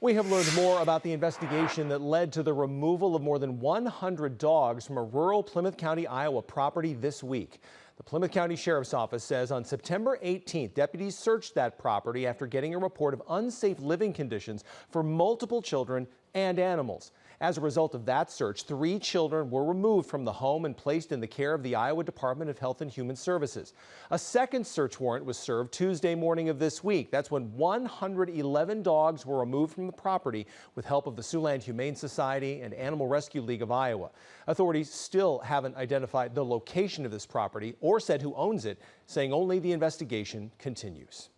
We have learned more about the investigation that led to the removal of more than 100 dogs from a rural Plymouth County, Iowa property this week. The Plymouth County Sheriff's Office says on September 18th, deputies searched that property after getting a report of unsafe living conditions for multiple children and animals. As a result of that search, 3 children were removed from the home and placed in the care of the Iowa Department of Health and Human Services. A second search warrant was served Tuesday morning of this week. That's when 111 dogs were removed from the property with help of the Siouxland Humane Society and Animal Rescue League of Iowa. Authorities still haven't identified the location of this property or said who owns it, saying only the investigation continues.